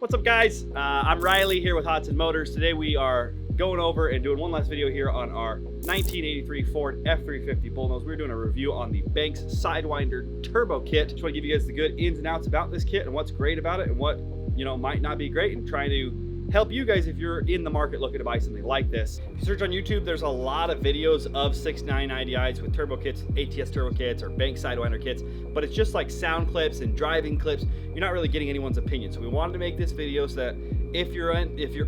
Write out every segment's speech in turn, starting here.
What's up, guys? I'm Riley here with Hodson Motors. Today we are going over and doing one last video here on our 1983 Ford F350 Bullnose. We're doing a review on the Banks Sidewinder Turbo Kit. Just want to give you guys the good ins and outs about this kit and what's great about it and what, might not be great, and trying to help you guys if you're in the market looking to buy something like this. If you search on YouTube, there's a lot of videos of 6.9 IDIs with turbo kits, ATS turbo kits, or Banks Sidewinder kits, but it's just like sound clips and driving clips. You're not really getting anyone's opinion. So we wanted to make this video so that if you're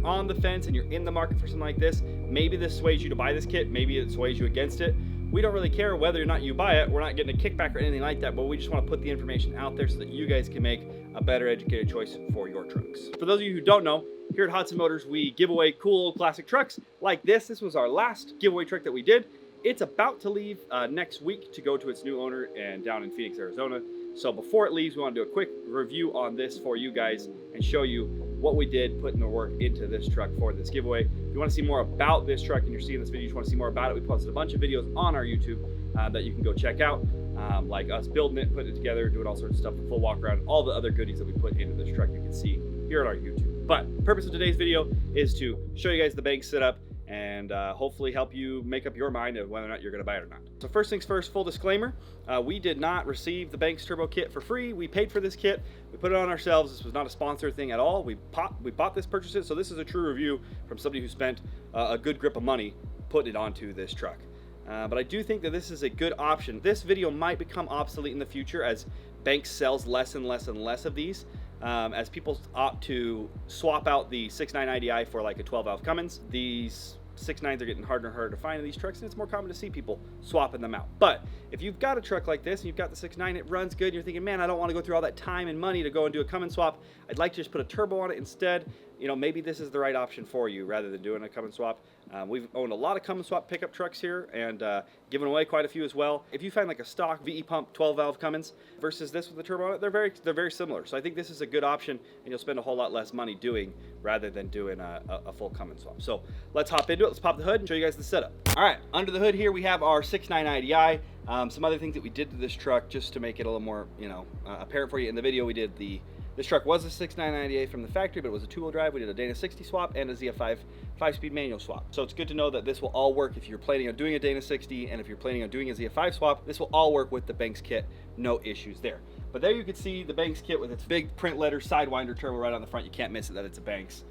on the fence and you're in the market for something like this, maybe this sways you to buy this kit, maybe it sways you against it. We don't really care whether or not you buy it. We're not getting a kickback or anything like that, but we just want to put the information out there so that you guys can make a better educated choice for your trucks. For those of you who don't know, here at Hodson Motors, we give away cool classic trucks like this. This was our last giveaway truck that we did. It's about to leave next week to go to its new owner and down in Phoenix, Arizona. So before it leaves, we want to do a quick review on this for you guys and show you what we did putting the work into this truck for this giveaway. If you want to see more about this truck and you're seeing this video, you just want to see more about it, we posted a bunch of videos on our YouTube that you can go check out, like us building it, putting it together, doing all sorts of stuff, the full walk around, all the other goodies that we put into this truck you can see here on our YouTube. But the purpose of today's video is to show you guys the Banks setup and hopefully help you make up your mind of whether or not you're going to buy it or not. So first things first, full disclaimer, we did not receive the Banks Turbo Kit for free. We paid for this kit. We put it on ourselves. This was not a sponsored thing at all. We bought this, purchased it. So this is a true review from somebody who spent a good grip of money putting it onto this truck. But I do think that this is a good option. This video might become obsolete in the future as Banks sells less and less and less of these. As people opt to swap out the 6.9 IDI for like a 12-valve Cummins. These 6.9s are getting harder and harder to find in these trucks, and it's more common to see people swapping them out. But if you've got a truck like this and you've got the 6.9, it runs good, and you're thinking, man, I don't want to go through all that time and money to go and do a Cummins swap. I'd like to just put a turbo on it instead. Maybe this is the right option for you rather than doing a Cummins swap. We've owned a lot of Cummins swap pickup trucks here and given away quite a few as well. If you find like a stock VE pump 12-valve Cummins versus this with the turbo on it, they're very similar. So I think this is a good option, and you'll spend a whole lot less money doing rather than doing a full Cummins swap. So let's hop into it. Let's pop the hood and show you guys the setup. All right, under the hood here we have our 6.9 IDI. Some other things that we did to this truck just to make it a little more, apparent for you in the video. We did this truck was a 6.9 IDI from the factory, but it was a two-wheel drive. We did a Dana 60 swap and a ZF5 5-speed manual swap. So it's good to know that this will all work if you're planning on doing a Dana 60, and if you're planning on doing a ZF5 swap, this will all work with the Banks kit. No issues there. But there you can see the Banks kit with its big print letter Sidewinder turbo right on the front. You can't miss it that it's a Banks.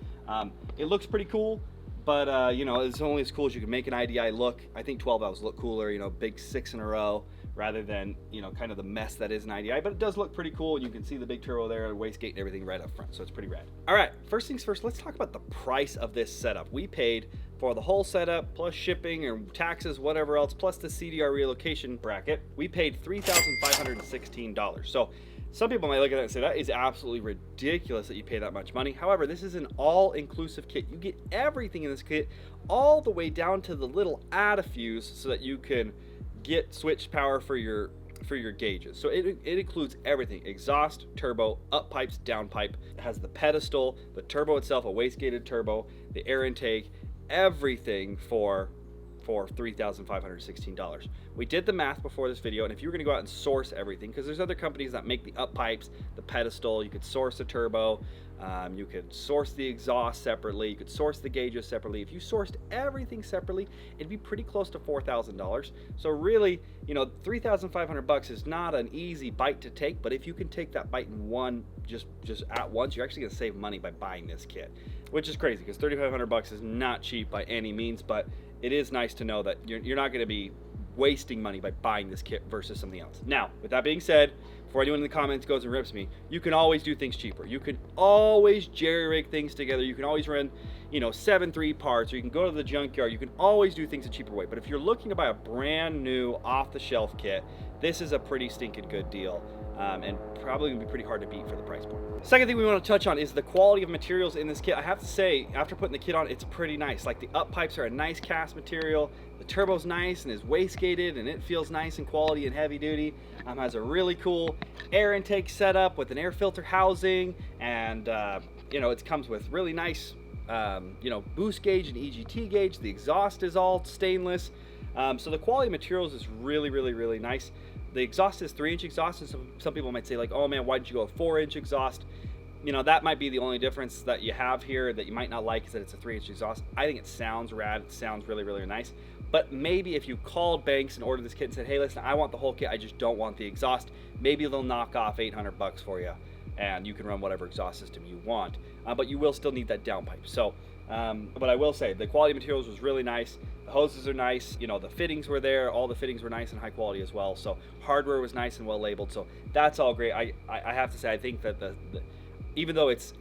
It looks pretty cool, but it's only as cool as you can make an IDI look. I think 12 valves look cooler, big 6 in a row, rather than, kind of the mess that is an IDI, but it does look pretty cool, and you can see the big turbo there, wastegate and everything right up front, so it's pretty rad. All right, first things first, let's talk about the price of this setup. We paid for the whole setup, plus shipping or taxes, whatever else, plus the CDR relocation bracket. We paid $3,516. So some people might look at that and say, that is absolutely ridiculous that you pay that much money. However, this is an all-inclusive kit. You get everything in this kit, all the way down to the little add a fuse so that you can get switch power for your gauges. So it includes everything: exhaust, turbo, up pipes, down pipe. It has the pedestal, the turbo itself, a wastegated turbo, the air intake, everything for $3,516. We did the math before this video, and if you were going to go out and source everything, because there's other companies that make the up pipes, the pedestal, you could source the turbo, you could source the exhaust separately, you could source the gauges separately. If you sourced everything separately, it'd be pretty close to $4,000. So really, $3,500 is not an easy bite to take, but if you can take that bite in one, just at once, you're actually going to save money by buying this kit, which is crazy because $3,500 is not cheap by any means, but it is nice to know that you're not going to be wasting money by buying this kit versus something else. Now, with that being said, before anyone in the comments goes and rips me, you can always do things cheaper. You can always jerry-rig things together. You can always run, 7.3 parts, or you can go to the junkyard. You can always do things a cheaper way. But if you're looking to buy a brand new off-the-shelf kit, this is a pretty stinking good deal. And probably gonna be pretty hard to beat for the price point. Second thing we want to touch on is the quality of materials in this kit. I have to say, after putting the kit on, it's pretty nice. Like, the up pipes are a nice cast material. The turbo's nice and is wastegated, and it feels nice and quality and heavy duty. Has a really cool air intake setup with an air filter housing, and it comes with really nice boost gauge and EGT gauge. The exhaust is all stainless. So the quality of materials is really, really, really nice. The exhaust is 3-inch exhaust, and some people might say, like, oh man, why didn't you go a 4-inch exhaust? you know, that might be the only difference that you have here that you might not like, is that it's a 3-inch exhaust. I think it sounds rad. It sounds really, really nice. But maybe if you called Banks and ordered this kit and said, hey, listen, I want the whole kit, I just don't want the exhaust, maybe they'll knock off 800 bucks for you, and you can run whatever exhaust system you want. But you will still need that downpipe. So, but I will say the quality of materials was really nice. The hoses are nice. You know, the fittings were there. All the fittings were nice and high quality as well. So hardware was nice and well labeled. So that's all great. I have to say, I think that the even though it's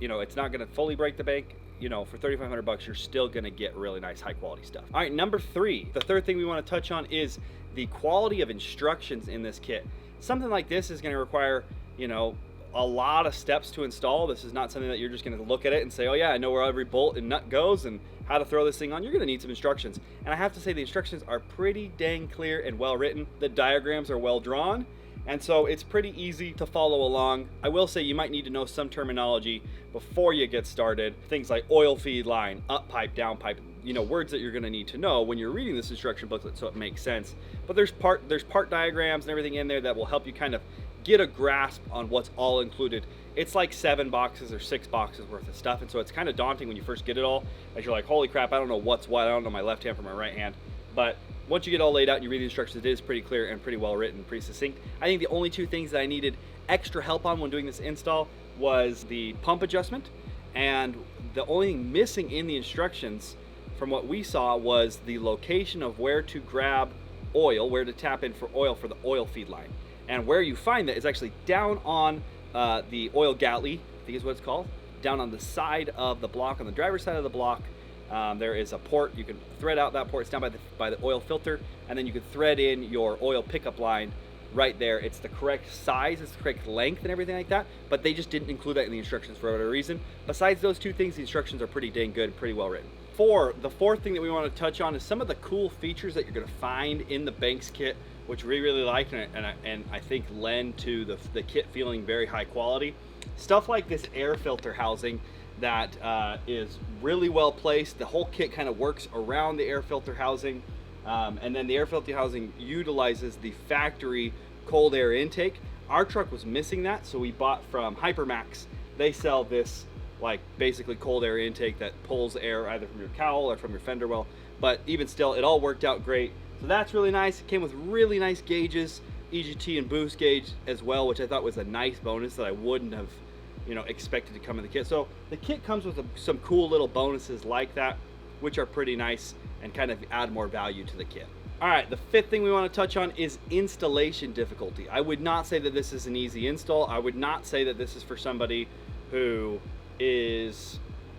you know, it's not going to fully break the bank, you know, for 3,500 bucks, you're still going to get really nice high quality stuff. All right, number 3, the third thing we want to touch on is the quality of instructions in this kit. Something like this is going to require, you know, a lot of steps to install. This is not something that you're just going to look at it and say, oh yeah, I know where every bolt and nut goes and how to throw this thing on. You're going to need some instructions. And I have to say the instructions are pretty dang clear and well written. The diagrams are well drawn. And so it's pretty easy to follow along. I will say you might need to know some terminology before you get started. Things like oil feed line, up pipe, down pipe, you know, words that you're going to need to know when you're reading this instruction booklet so it makes sense. But there's part diagrams and everything in there that will help you kind of get a grasp on what's all included. It's like 7 boxes or 6 boxes worth of stuff, and so it's kind of daunting when you first get it all, as you're like, holy crap, I don't know what's what. I don't know my left hand from my right hand. But once you get all laid out and you read the instructions, it is pretty clear and pretty well written, pretty succinct. I think the only 2 things that I needed extra help on when doing this install was the pump adjustment, and the only thing missing in the instructions from what we saw was the location of where to grab oil, where to tap in for oil for the oil feed line. And where you find that is actually down on the oil galley, I think is what it's called, down on the side of the block, on the driver's side of the block. There is a port. You can thread out that port. It's down by the oil filter, and then you can thread in your oil pickup line right there. It's the correct size, it's the correct length and everything like that, but they just didn't include that in the instructions for whatever reason. Besides those 2 things, the instructions are pretty dang good, pretty well written. The fourth thing that we want to touch on is some of the cool features that you're going to find in the Banks kit, which we really like and I think lend to the kit feeling very high quality. Stuff like this air filter housing that is really well placed. The whole kit kind of works around the air filter housing, and then the air filter housing utilizes the factory cold air intake. Our truck was missing that, so we bought from Hypermax. They sell this like basically cold air intake that pulls air either from your cowl or from your fender well, but even still, it all worked out great. So that's really nice. It came with really nice gauges, EGT and boost gauge as well, which I thought was a nice bonus that I wouldn't have, you know, expected to come in the kit. So the kit comes with some cool little bonuses like that, which are pretty nice and kind of add more value to the kit. All right, the 5th thing we want to touch on is installation difficulty. I would not say that this is an easy install. I would not say that this is for somebody who is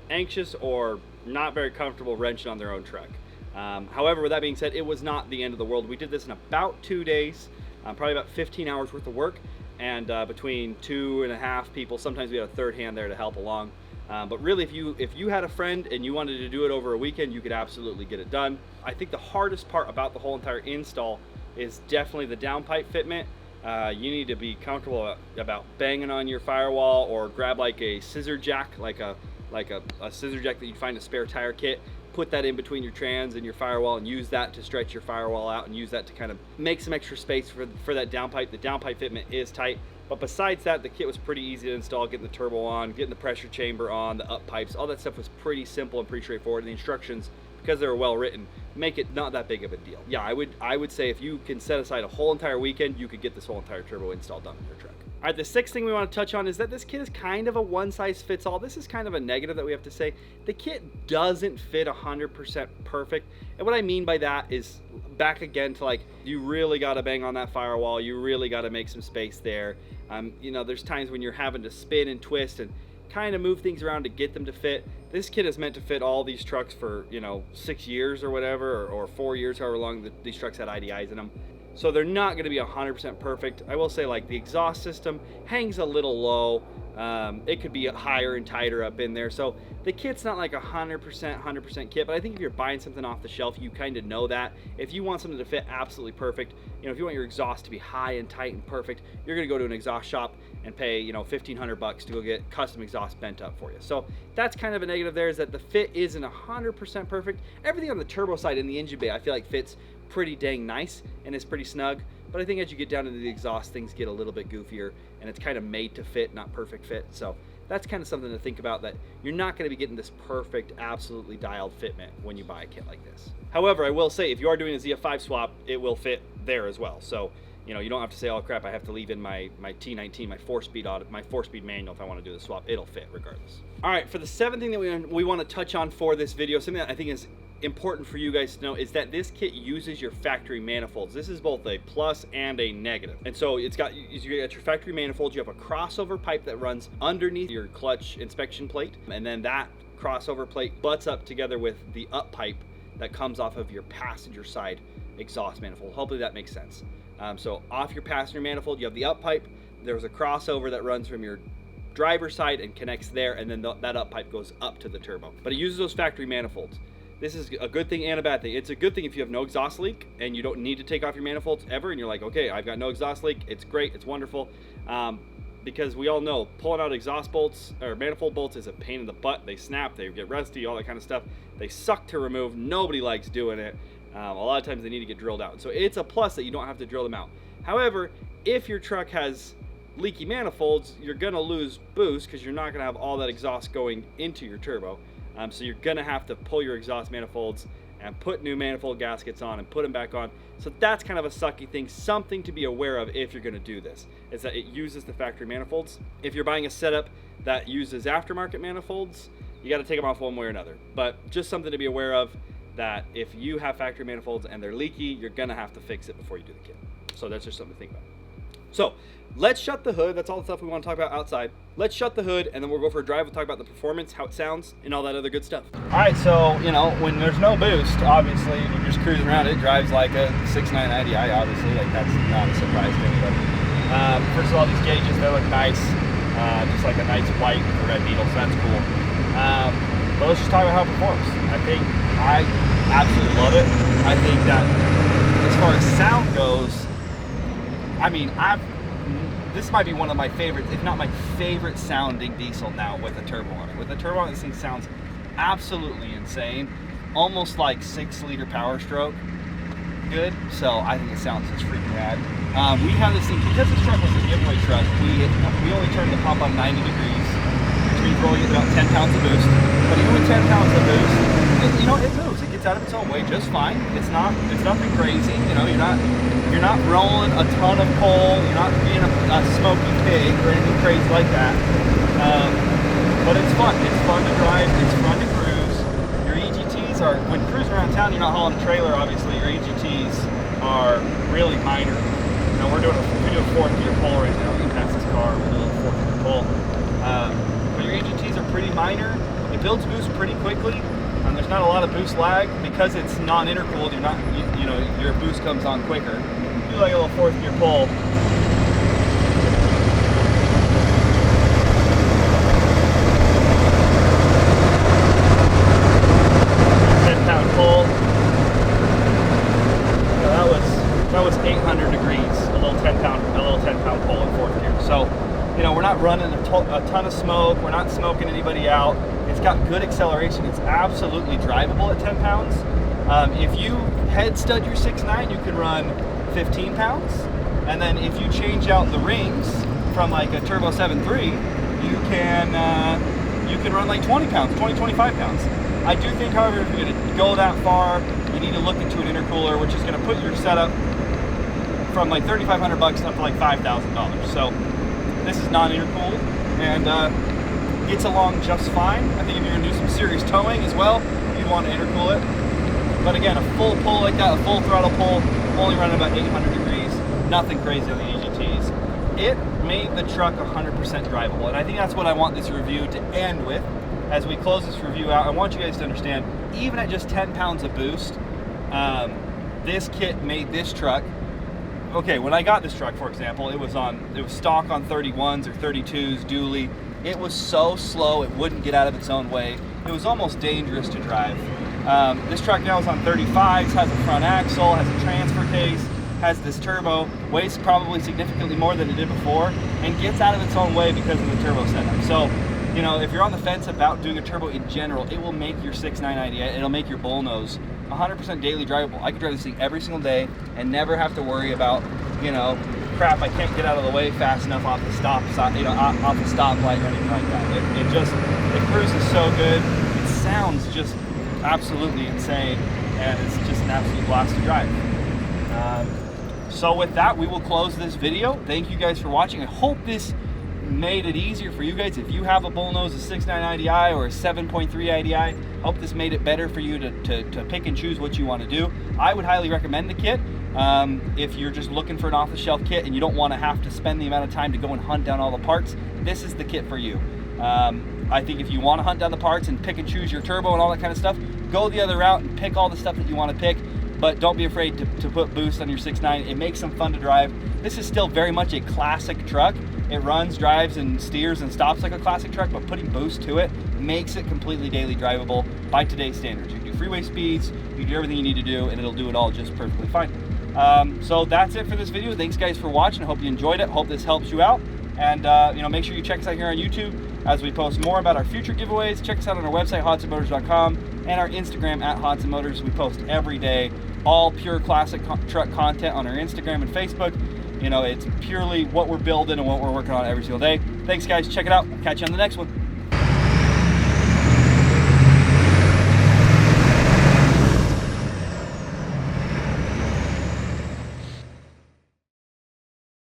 anxious or not very comfortable wrenching on their own truck. However, with that being said, it was not the end of the world. We did this in about 2 days, probably about 15 hours worth of work, and between 2.5 people, sometimes we had a third hand there to help along. But really, if you had a friend and you wanted to do it over a weekend, you could absolutely get it done. I think the hardest part about the whole entire install is definitely the downpipe fitment. You need to be comfortable about banging on your firewall, or grab like a scissor jack, like a scissor jack that you'd find a spare tire kit. Put that in between your trans and your firewall and use that to stretch your firewall out and use that to kind of make some extra space for that downpipe. The downpipe fitment is tight, but besides that, the kit was pretty easy to install. Getting the turbo on, getting the pressure chamber on, the up pipes, all that stuff was pretty simple and pretty straightforward. And the instructions, because they were well written, make it not that big of a deal. Yeah, I would say if you can set aside a whole entire weekend, you could get this whole entire turbo installed on your truck. All right, the 6th thing we want to touch on is that this kit is kind of a one-size-fits-all. This is kind of a negative that we have to say. The kit doesn't fit 100% perfect. And what I mean by that is, back again to like, you really got to bang on that firewall. You really got to make some space there. You know, there's times when you're having to spin and twist and kind of move things around to get them to fit. This kit is meant to fit all these trucks for, you know, 6 years or whatever, or 4 years, however long these trucks had IDIs in them. So they're not going to be 100% perfect. I will say, like, the exhaust system hangs a little low. It could be higher and tighter up in there. So the kit's not like 100% kit, but I think if you're buying something off the shelf, you kind of know that. If you want something to fit absolutely perfect, you know, if you want your exhaust to be high and tight and perfect, you're going to go to an exhaust shop and pay, you know, $1,500 to go get custom exhaust bent up for you. So that's kind of a negative there, is that the fit isn't 100% perfect. Everything on the turbo side in the engine bay, I feel like fits pretty dang nice and it's pretty snug. But I think as you get down into the exhaust, things get a little bit goofier, and it's kind of made to fit, not perfect fit. So that's kind of something to think about, that you're not going to be getting this perfect, absolutely dialed fitment when you buy a kit like this. However, I will say, if you are doing a ZF5 swap, it will fit there as well. So, you know, you don't have to say, oh crap, I have to leave in my T19, my 4-speed manual if I want to do the swap. It'll fit regardless. All right, for the seventh thing that we want to touch on for this video, something that I think is important for you guys to know, is that this kit uses your factory manifolds. This is both a plus and a negative. And so you got your factory manifolds. You have a crossover pipe that runs underneath your clutch inspection plate, and then that crossover plate butts up together with the up pipe that comes off of your passenger side exhaust manifold. Hopefully that makes sense. So off your passenger manifold, you have the up pipe. There's a crossover that runs from your driver's side and connects there, and then that up pipe goes up to the turbo. But it uses those factory manifolds. This is a good thing and a bad thing. It's a good thing if you have no exhaust leak and you don't need to take off your manifolds ever, and you're like, okay, I've got no exhaust leak. It's great, it's wonderful. Because we all know pulling out exhaust bolts or manifold bolts is a pain in the butt. They snap, they get rusty, all that kind of stuff. They suck to remove. Nobody likes doing it. A lot of times they need to get drilled out. So it's a plus that you don't have to drill them out. However, if your truck has leaky manifolds, you're gonna lose boost because you're not gonna have all that exhaust going into your turbo. So you're gonna have to pull your exhaust manifolds and put new manifold gaskets on and put them back on. So that's kind of a sucky thing, something to be aware of if you're gonna do this, is that it uses the factory manifolds. If you're buying a setup that uses aftermarket manifolds, you gotta take them off one way or another. But just something to be aware of, that if you have factory manifolds and they're leaky, you're gonna have to fix it before you do the kit. So that's just something to think about. So let's shut the hood. That's all the stuff we want to talk about outside. Let's shut the hood, and then we'll go for a drive. We'll talk about the performance, how it sounds, and all that other good stuff. All right, so, you know, when there's no boost, obviously, you're just cruising around, it drives like a 6.9 IDI, obviously. Like, that's not a surprise to anybody. First of all, these gauges, they look nice. Just like a nice white with a red needle, so that's cool. But let's just talk about how it performs. I absolutely love it. I think that as far as sound goes, I mean, this might be one of my favorites, if not my favorite sounding diesel now with a turbo on it. With a turbo on it, this thing sounds absolutely insane. Almost like 6-liter power stroke. Good. So I think it sounds just freaking rad. We have this thing, because this truck was a giveaway truck, we only turned the pump on 90 degrees, which means we're only getting about 10 pounds of boost. But even with 10 pounds of boost, it moves. It gets out of its own way just fine. It's nothing crazy. You know, you're not rolling a ton of coal. You're not being a smoky pig or anything crazy like that. But it's fun. It's fun to drive. It's fun to cruise. Your EGTs are, when cruising around town, you're not hauling a trailer, obviously. Your EGTs are really minor. Now we do a 4th gear pull right now. We can pass this car. We're doing a 4th gear pull. But your EGTs are pretty minor. It builds boost pretty quickly. There's not a lot of boost lag because it's non-intercooled. You know, your boost comes on quicker. Do like a little 4th gear pull. 10-pound pull. You know, that was 800 degrees. A little 10-pound pull in 4th gear. So, you know, we're not running a ton of smoke. We're not smoking anybody out. It's got good acceleration. It's absolutely drivable at 10 pounds. If you head stud your 6.9, you can run 15 pounds. And then if you change out the rings from like a Turbo 7.3, you can run like 20 pounds, 25 pounds. I do think, however, if you're gonna go that far, you need to look into an intercooler, which is gonna put your setup from like $3,500 up to like $5,000. So this is non-intercooled, and gets along just fine. I think if you're gonna do some serious towing as well, you'd want to intercool it. But again, a full pull like that, a full throttle pull, only running about 800 degrees, nothing crazy on the EGTs. It made the truck 100% drivable, and I think that's what I want this review to end with. As we close this review out, I want you guys to understand, even at just 10 pounds of boost, this kit made this truck. Okay, when I got this truck, for example, it was stock on 31s or 32s dually. It was so slow, it wouldn't get out of its own way. It was almost dangerous to drive. This truck now is on 35s, has a front axle, has a transfer case, has this turbo, weighs probably significantly more than it did before, and gets out of its own way because of the turbo setup. So, you know, if you're on the fence about doing a turbo in general, it will make your 6.9 IDI, it'll make your bullnose 100% daily drivable. I could drive this thing every single day and never have to worry about, you know, crap, I can't get out of the way fast enough off the stop sign, you know, off the stoplight or anything like that. It cruises so good. It sounds just absolutely insane, and it's just an absolute blast to drive. So with that, we will close this video. Thank you guys for watching. I hope this made it easier for you guys. If you have a bullnose, a 6.9 IDI or a 7.3 IDI, I hope this made it better for you to pick and choose what you want to do. I would highly recommend the kit. If you're just looking for an off-the-shelf kit and you don't want to have to spend the amount of time to go and hunt down all the parts, this is the kit for you. I think if you want to hunt down the parts and pick and choose your turbo and all that kind of stuff, go the other route and pick all the stuff that you want to pick, but don't be afraid to put boost on your 6.9. It makes them fun to drive. This is still very much a classic truck. It runs, drives, and steers and stops like a classic truck, but putting boost to it makes it completely daily drivable by today's standards. You can do freeway speeds, you can do everything you need to do, and it'll do it all just perfectly fine. So that's it for this video. Thanks guys for watching. I hope you enjoyed it. Hope this helps you out. And you know, make sure you check us out here on YouTube as we post more about our future giveaways. Check us out on our website, hodsonmotors.com, and our Instagram at Hodson Motors. We post every day, all pure classic truck content on our Instagram and Facebook. You know, it's purely what we're building and what we're working on every single day. Thanks guys, check it out. Catch you on the next one.